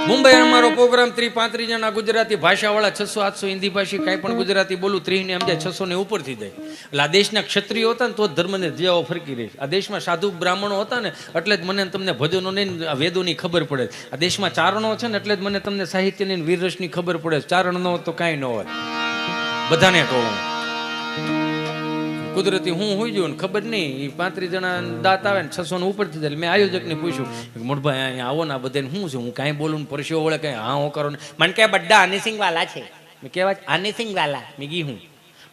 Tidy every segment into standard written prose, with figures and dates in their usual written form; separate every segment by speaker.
Speaker 1: મુંબઈ અમારો પ્રોગ્રામ 30-35 જણા ગુજરાતી ભાષાવાળા 600-800 હિન્દી ભાષી કાંઈ પણ ગુજરાતી બોલું 30 ને સમજાય 600 ને ઉપરથી જાય. એટલે આ દેશના ક્ષત્રિયો હતા ને તો ધર્મને જેવો ફરકી રહી. આ દેશમાં સાધુ બ્રાહ્મણો હતા ને એટલે જ મને તમને ભજનો નહીં વેદોની ખબર પડે. આ દેશમાં ચારણો છે ને એટલે જ મને તમને સાહિત્યની વીરરસની ખબર પડે. ચારણ ન હોય તો કાંઈ ન હોય. બધાને કહું કુદરતી હું હોઈ ગયું ને ખબર નહીં 35 જણા દાંત આવે ને 600 ને ઉપરથી જાય. મેં આયોજકને પૂછ્યું મોટભાઈ અહીંયા આવો ને બધાને શું છે હું કાંઈ બોલું ને પરસ્યો વળે કાંઈ હા હું કરો ને મને કે બધા હનીસિંગ વાલા છે. મેં કહેવાય હનીસિંગ વાલા મેં કી હું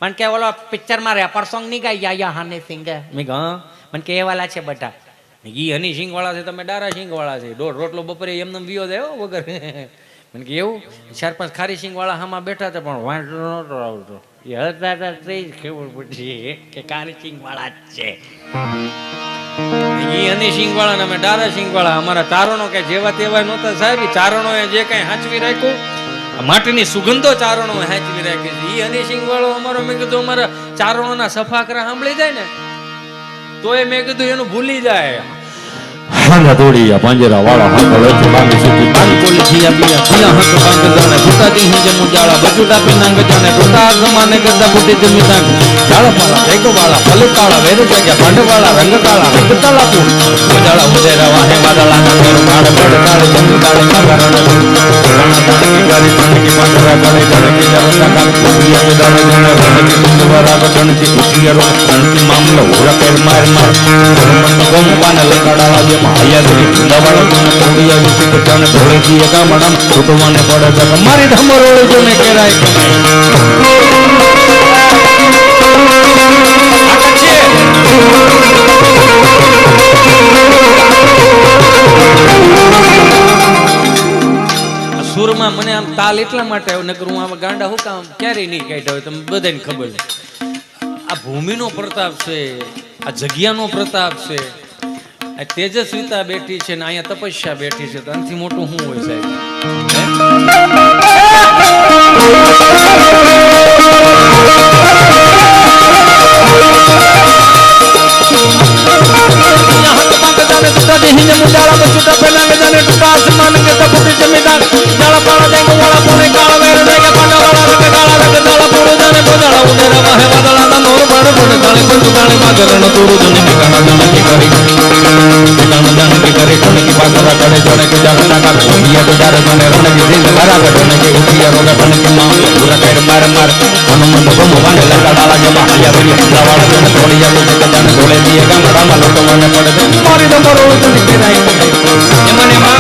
Speaker 1: મને કે ઓલો પિક્ચરમાં રેપર સોંગ નહીં ગાઈ યા હનીસિંગ મેં હા મને કે એ વાલા છે બધા મેં કી હનીસિંગ વાળા છે તમે ડારા સિંગ વાળા છે. દોઢ રોટલો બપોરે એમને વિયો જાય વગર મને કે એવું 4-5 ખારી સિંગ વાળા હામાં બેઠા હતા પણ વાંટો નહોતો આવતો. એ હતા ખબર પડી કે કારી સિંગ વાળા જ છે. હની સિંગ વાળા ને અમે ડારા સિંગ વાળા. અમારા ચારણો કે જેવા તેવા નહોતા સાહેબ. ચારણો એ જે કઈ હાંચવી રાખ્યું માટીની સુગંધો ચારણો હાંચવી રાખી છે. એ હની સિંગ વાળો અમારો મેં કીધું અમારા ચારણોના સફાકરા સાંભળી જાય ને તો એ મેં કીધું એનું ભૂલી જાય.
Speaker 2: હાલા દોડિયા પાંજરા વાળા હાથ લેતો બાંધી સીધી પાન કોલી જીયા બીયા ખિયા હાથ બાંધ જાણે ફૂટાતી હિંજે મુજાળા બજુડા પિનાંગ જાણે ટોટા આસમાને કરતા ફૂટી જમી તાંગ જાળા પાળા ભેગો વાળા ફલકાળા વેર જાગ્યા ભાંડવાળા રંગકાળા રંગતાળા પૂર મુજાળા ઉજેરા વાહે વાદળા ના ઘર કાળ બડ કાળ જંગ કાળ કાગરણ ગાડી ગાડી કે પાંજરા ગાડે ગાડે કે જવતા કાળ કુડિયા કે દાડે જાણે રણકી સુંદરા ગણતી કુટિયારો ગણતી મામલો ઓરા પેર માર માર મન ગમ પાને લકાડા લાગે માયા દવાળો કોડિયા વિશે બચાને ધોળે દી ગામડમ છોટવાને પડે છે મારી ધમરોળે જોને કેરાય સુરમાં મને આમ તાલ એટલા માટે આવ્યો નકર હું આમાં ગાંડા હું કામ ક્યારેય નહીં કાઢ્યા હોય તમને બધાને ખબર છે. આ ભૂમિનો પ્રતાપ છે, આ જગ્યાનો પ્રતાપ છે. તેજસ્વીતા બેઠી છે ને અહીંયા તપસ્યા બેઠી છે તો આનાથી મોટું શું હોય સાહેબ? મારી